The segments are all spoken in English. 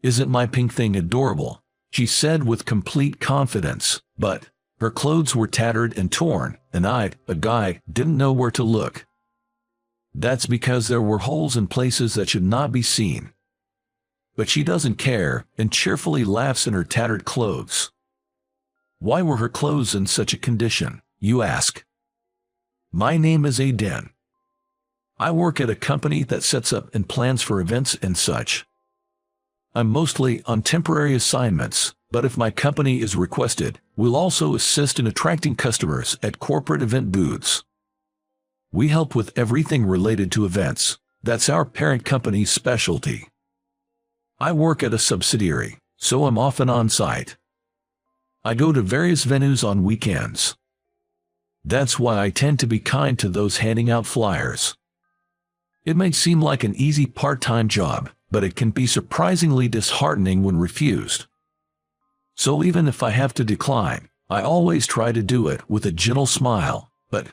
"Isn't my pink thing adorable?" she said with complete confidence, but her clothes were tattered and torn, and I, a guy, didn't know where to look. That's because there were holes in places that should not be seen. But she doesn't care, and cheerfully laughs in her tattered clothes. Why were her clothes in such a condition, you ask? My name is Aiden. I work at a company that sets up and plans for events and such. I'm mostly on temporary assignments, but if my company is requested, we'll also assist in attracting customers at corporate event booths. We help with everything related to events. That's our parent company's specialty. I work at a subsidiary, so I'm often on site. I go to various venues on weekends. That's why I tend to be kind to those handing out flyers. It may seem like an easy part-time job, but it can be surprisingly disheartening when refused. So even if I have to decline, I always try to do it with a gentle smile. But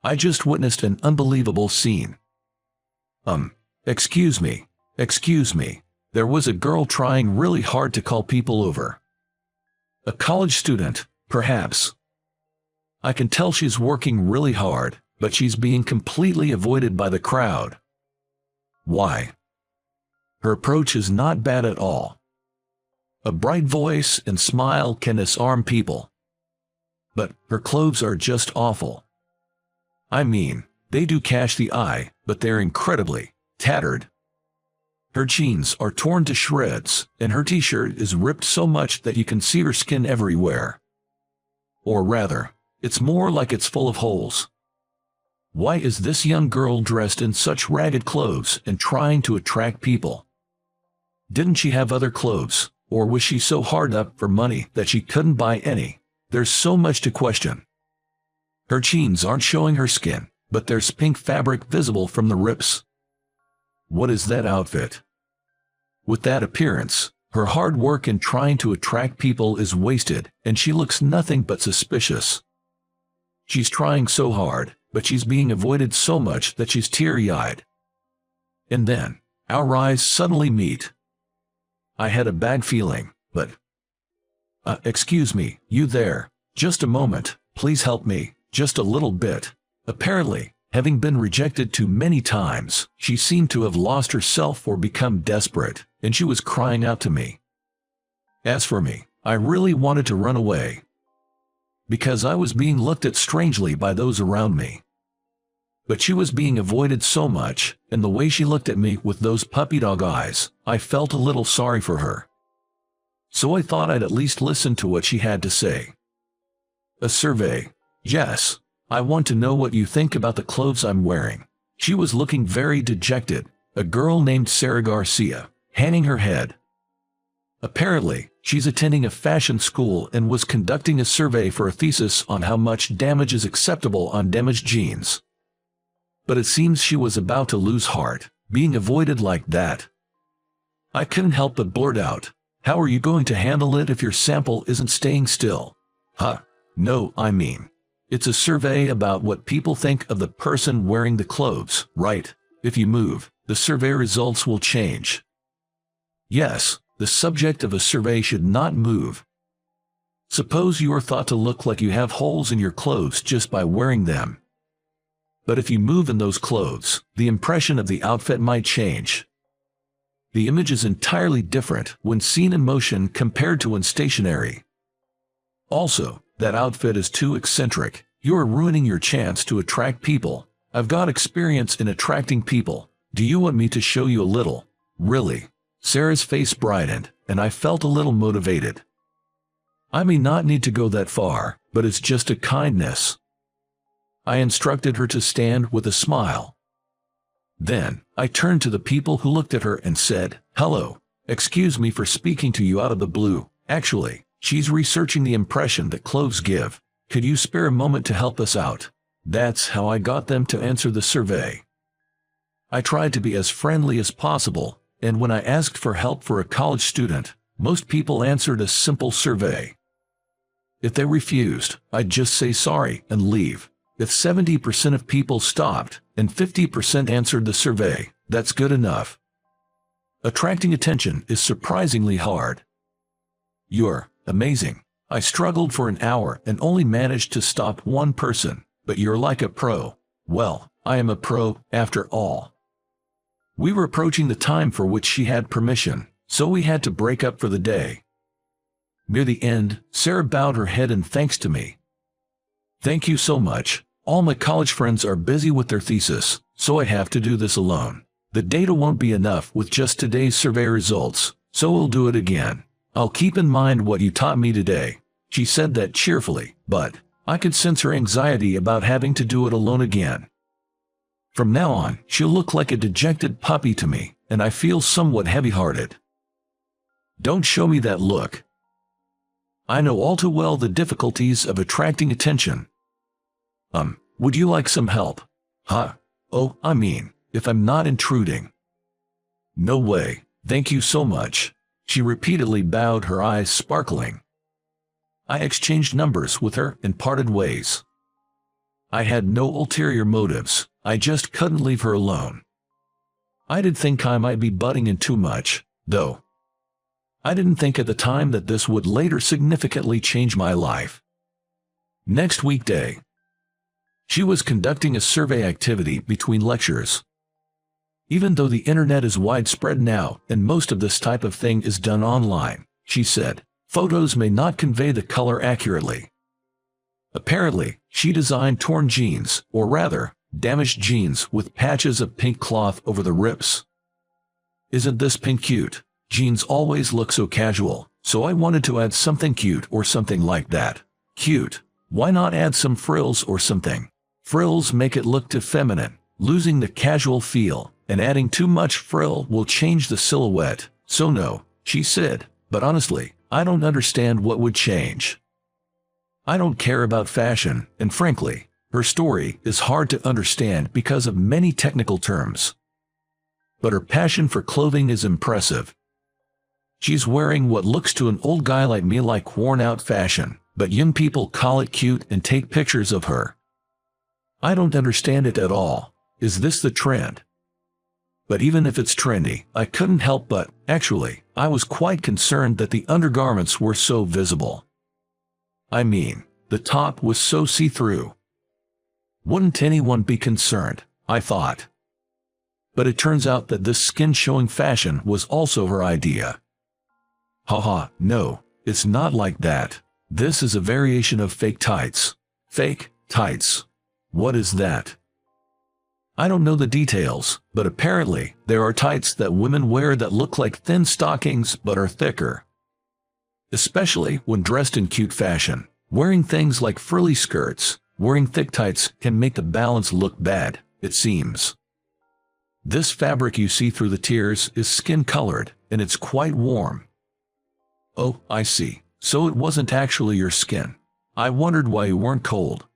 I just witnessed an unbelievable scene. Excuse me. There was a girl trying really hard to call people over. A college student, perhaps. I can tell she's working really hard, but she's being completely avoided by the crowd. Why? Her approach is not bad at all. A bright voice and smile can disarm people. But her clothes are just awful. I mean, they do catch the eye, but they're incredibly tattered. Her jeans are torn to shreds, and her t-shirt is ripped so much that you can see her skin everywhere. Or rather, it's more like it's full of holes. Why is this young girl dressed in such ragged clothes and trying to attract people? Didn't she have other clothes, or was she so hard up for money that she couldn't buy any? There's so much to question. Her jeans aren't showing her skin, but there's pink fabric visible from the rips. What is that outfit? With that appearance, her hard work in trying to attract people is wasted, and she looks nothing but suspicious. She's trying so hard, but she's being avoided so much that she's teary-eyed. And then, our eyes suddenly meet. I had a bad feeling, but... excuse me, you there, just a moment, please help me, just a little bit. Apparently, having been rejected too many times, she seemed to have lost herself or become desperate, and she was crying out to me. As for me, I really wanted to run away, because I was being looked at strangely by those around me. But she was being avoided so much, and the way she looked at me with those puppy dog eyes, I felt a little sorry for her. So I thought I'd at least listen to what she had to say. A survey. Yes, I want to know what you think about the clothes I'm wearing. She was looking very dejected, a girl named Sarah Garcia, hanging her head. Apparently, she's attending a fashion school and was conducting a survey for a thesis on how much damage is acceptable on damaged jeans. But it seems she was about to lose heart, being avoided like that. I couldn't help but blurt out, "How are you going to handle it if your sample isn't staying still?" No, I mean, it's a survey about what people think of the person wearing the clothes, right? If you move, the survey results will change. Yes, the subject of a survey should not move. Suppose you are thought to look like you have holes in your clothes just by wearing them. But if you move in those clothes, the impression of the outfit might change. The image is entirely different when seen in motion compared to when stationary. Also, that outfit is too eccentric. You are ruining your chance to attract people. I've got experience in attracting people. Do you want me to show you a little? Really? Sarah's face brightened, and I felt a little motivated. I may not need to go that far, but it's just a kindness. I instructed her to stand with a smile. Then, I turned to the people who looked at her and said, "Hello, excuse me for speaking to you out of the blue. Actually, she's researching the impression that clothes give. Could you spare a moment to help us out?" That's how I got them to answer the survey. I tried to be as friendly as possible, and when I asked for help for a college student, most people answered a simple survey. If they refused, I'd just say sorry and leave. If 70% of people stopped, and 50% answered the survey, that's good enough. Attracting attention is surprisingly hard. You're amazing. I struggled for an hour and only managed to stop one person, but you're like a pro. Well, I am a pro, after all. We were approaching the time for which she had permission, so we had to break up for the day. Near the end, Sarah bowed her head in thanks to me. Thank you so much. All my college friends are busy with their thesis, so I have to do this alone. The data won't be enough with just today's survey results, so we'll do it again. I'll keep in mind what you taught me today. She said that cheerfully, but I could sense her anxiety about having to do it alone again. From now on, she'll look like a dejected puppy to me, and I feel somewhat heavy-hearted. Don't show me that look. I know all too well the difficulties of attracting attention. Would you like some help? Huh? Oh, I mean, if I'm not intruding. No way, thank you so much. She repeatedly bowed, her eyes sparkling. I exchanged numbers with her and parted ways. I had no ulterior motives, I just couldn't leave her alone. I did think I might be butting in too much, though. I didn't think at the time that this would later significantly change my life. Next weekday, she was conducting a survey activity between lectures. Even though the internet is widespread now and most of this type of thing is done online, she said, photos may not convey the color accurately. Apparently, she designed torn jeans, or rather, damaged jeans with patches of pink cloth over the rips. Isn't this pink cute? Jeans always look so casual, so I wanted to add something cute or something like that. Cute. Why not add some frills or something? Frills make it look too feminine, losing the casual feel, and adding too much frill will change the silhouette. So no, she said, but honestly, I don't understand what would change. I don't care about fashion, and frankly, her story is hard to understand because of many technical terms. But her passion for clothing is impressive. She's wearing what looks to an old guy like me like worn-out fashion, but young people call it cute and take pictures of her. I don't understand it at all. Is this the trend? But even if it's trendy, I couldn't help but, actually, I was quite concerned that the undergarments were so visible. I mean, the top was so see-through. Wouldn't anyone be concerned, I thought. But it turns out that this skin-showing fashion was also her idea. Haha, no, it's not like that. This is a variation of fake tights. Fake tights. What is that? I don't know the details, but apparently, there are tights that women wear that look like thin stockings but are thicker. Especially when dressed in cute fashion. Wearing things like frilly skirts, wearing thick tights can make the balance look bad, it seems. This fabric you see through the tears is skin-colored, and it's quite warm. Oh, I see. So it wasn't actually your skin. I wondered why you weren't cold.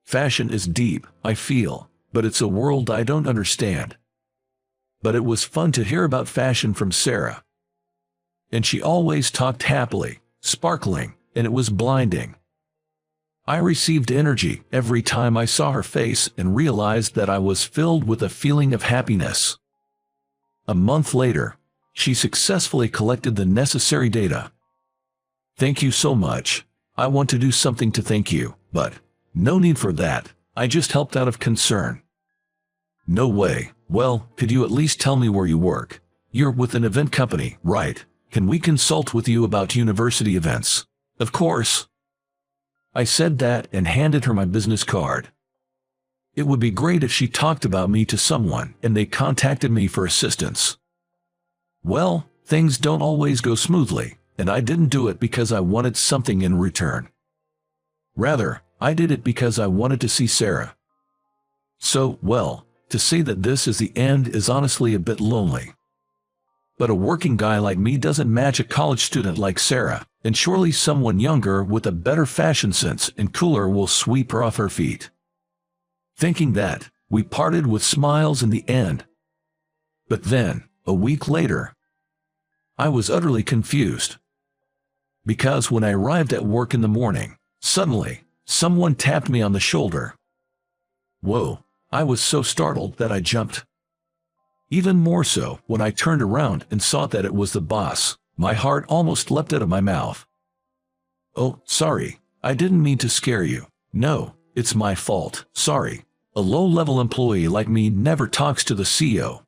Fashion is deep, I feel, but it's a world I don't understand. But it was fun to hear about fashion from Sarah. And she always talked happily, sparkling, and it was blinding. I received energy every time I saw her face and realized that I was filled with a feeling of happiness. A month later, she successfully collected the necessary data. Thank you so much. I want to do something to thank you, but no need for that. I just helped out of concern. No way. Well, could you at least tell me where you work? You're with an event company, right? Can we consult with you about university events? Of course. I said that and handed her my business card. It would be great if she talked about me to someone and they contacted me for assistance. Well, things don't always go smoothly, and I didn't do it because I wanted something in return. Rather, I did it because I wanted to see Sarah. So, well, to say that this is the end is honestly a bit lonely. But a working guy like me doesn't match a college student like Sarah, and surely someone younger with a better fashion sense and cooler will sweep her off her feet. Thinking that, we parted with smiles in the end. But then, a week later, I was utterly confused. Because when I arrived at work in the morning, suddenly, someone tapped me on the shoulder. Whoa, I was so startled that I jumped. Even more so when I turned around and saw that it was the boss. My heart almost leapt out of my mouth. "Oh, sorry. I didn't mean to scare you. No, it's my fault. Sorry. A low-level employee like me never talks to the CEO."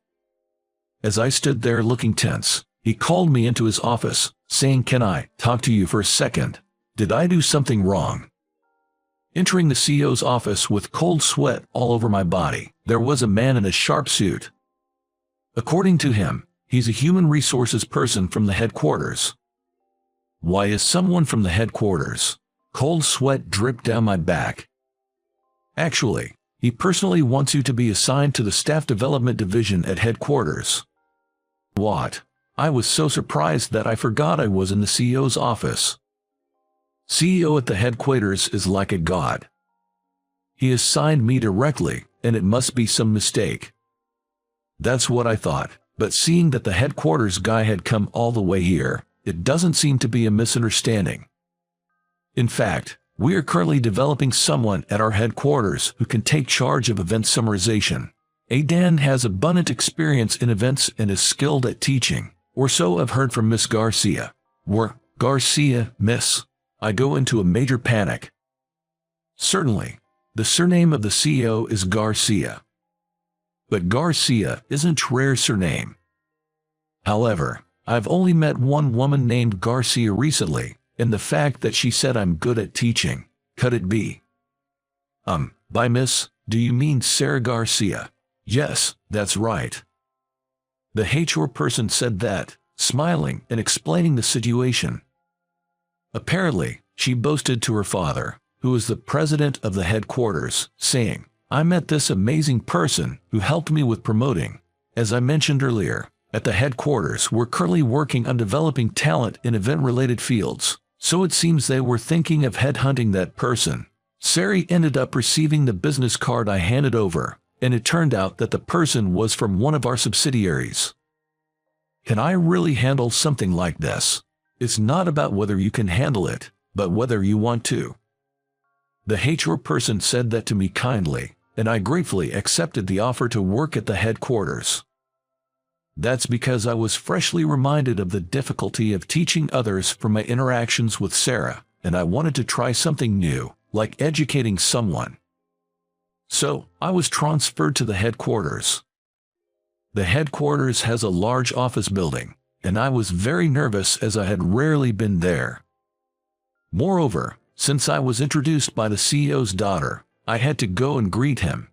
As I stood there looking tense, he called me into his office, saying, "Can I talk to you for a second? Did I do something wrong?" Entering the CEO's office with cold sweat all over my body, there was a man in a sharp suit. According to him, he's a human resources person from the headquarters. Why is someone from the headquarters? Cold sweat dripped down my back. Actually, he personally wants you to be assigned to the staff development division at headquarters. What? I was so surprised that I forgot I was in the CEO's office. CEO at the headquarters is like a god. He assigned me directly, and it must be some mistake. That's what I thought, but seeing that the headquarters guy had come all the way here, it doesn't seem to be a misunderstanding. In fact, we are currently developing someone at our headquarters who can take charge of event summarization. Dan has abundant experience in events and is skilled at teaching, or so I've heard from Miss Garcia. Garcia, miss. I go into a major panic. Certainly, the surname of the CEO is Garcia. But Garcia isn't a rare surname. However, I've only met one woman named Garcia recently, and the fact that she said I'm good at teaching, could it be? By miss, do you mean Sarah Garcia? Yes, that's right. The HR person said that, smiling and explaining the situation. Apparently, she boasted to her father, who is the president of the headquarters, saying, "I met this amazing person who helped me with promoting." As I mentioned earlier, at the headquarters we're currently working on developing talent in event-related fields, so it seems they were thinking of headhunting that person. Sari ended up receiving the business card I handed over, and it turned out that the person was from one of our subsidiaries. Can I really handle something like this? It's not about whether you can handle it, but whether you want to. The HR person said that to me kindly, and I gratefully accepted the offer to work at the headquarters. That's because I was freshly reminded of the difficulty of teaching others from my interactions with Sarah, and I wanted to try something new, like educating someone. So, I was transferred to the headquarters. The headquarters has a large office building, and I was very nervous as I had rarely been there. Moreover, since I was introduced by the CEO's daughter, I had to go and greet him.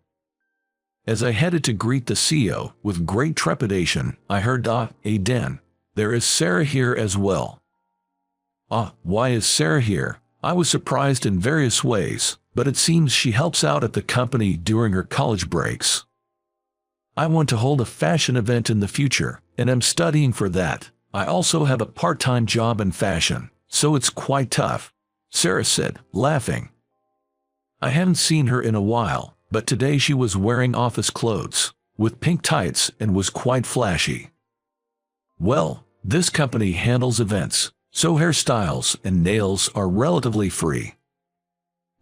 As I headed to greet the CEO, with great trepidation, I heard, "Dan, there is Sarah here as well." Why is Sarah here? I was surprised in various ways, but it seems she helps out at the company during her college breaks. I want to hold a fashion event in the future, and I'm studying for that. I also have a part-time job in fashion, so it's quite tough, Sarah said, laughing. I haven't seen her in a while, but today she was wearing office clothes, with pink tights, and was quite flashy. Well, this company handles events, so hairstyles and nails are relatively free.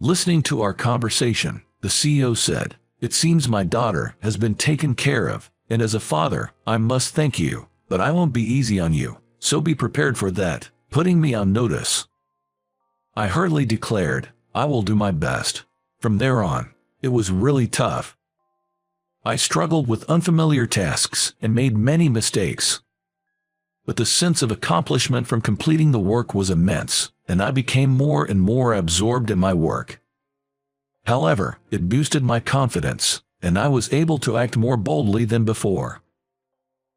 Listening to our conversation, the CEO said, "It seems my daughter has been taken care of, and as a father, I must thank you, but I won't be easy on you, so be prepared for that," putting me on notice. I hurriedly declared, "I will do my best." From there on, it was really tough. I struggled with unfamiliar tasks and made many mistakes. But the sense of accomplishment from completing the work was immense, and I became more and more absorbed in my work. However, it boosted my confidence, and I was able to act more boldly than before.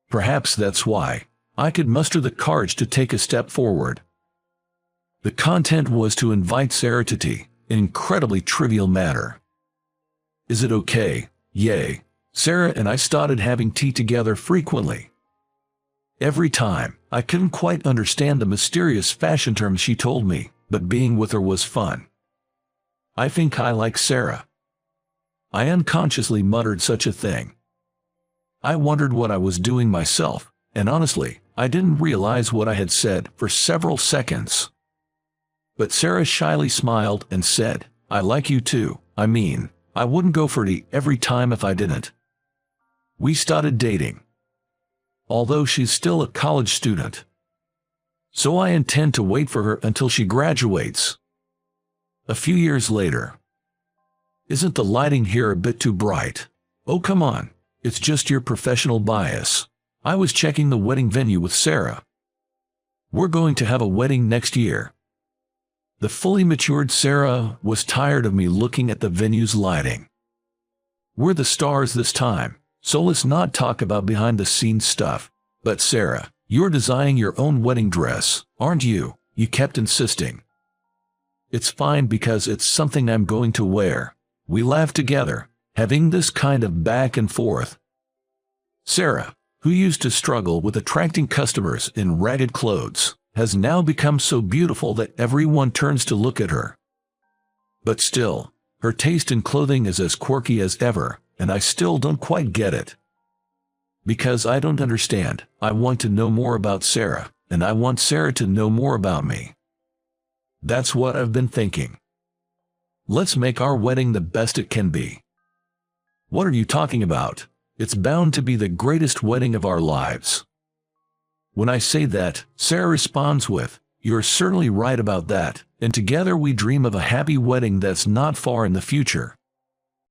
Perhaps that's why I could muster the courage to take a step forward. The content was to invite Sarah to tea, an incredibly trivial matter. Is it okay? Yay. Sarah and I started having tea together frequently. Every time, I couldn't quite understand the mysterious fashion terms she told me, but being with her was fun. I think I like Sarah. I unconsciously muttered such a thing. I wondered what I was doing myself, and honestly, I didn't realize what I had said for several seconds. But Sarah shyly smiled and said, "I like you too. I mean, I wouldn't go for tea every time if I didn't." We started dating. although she's still a college student. So I intend to wait for her until she graduates. A few years later. Isn't the lighting here a bit too bright? Oh, come on. It's just your professional bias. I was checking the wedding venue with Sarah. We're going to have a wedding next year. The fully matured Sarah was tired of me looking at the venue's lighting. We're the stars this time, so let's not talk about behind-the-scenes stuff. But Sarah, you're designing your own wedding dress, aren't you? You kept insisting. It's fine because it's something I'm going to wear. We laughed together, having this kind of back and forth. Sarah, who used to struggle with attracting customers in ragged clothes, has now become so beautiful that everyone turns to look at her. But still, her taste in clothing is as quirky as ever, and I still don't quite get it. Because I don't understand, I want to know more about Sarah, and I want Sarah to know more about me. That's what I've been thinking. Let's make our wedding the best it can be. What are you talking about? It's bound to be the greatest wedding of our lives. When I say that, Sarah responds with, "You're certainly right about that, and together we dream of a happy wedding that's not far in the future."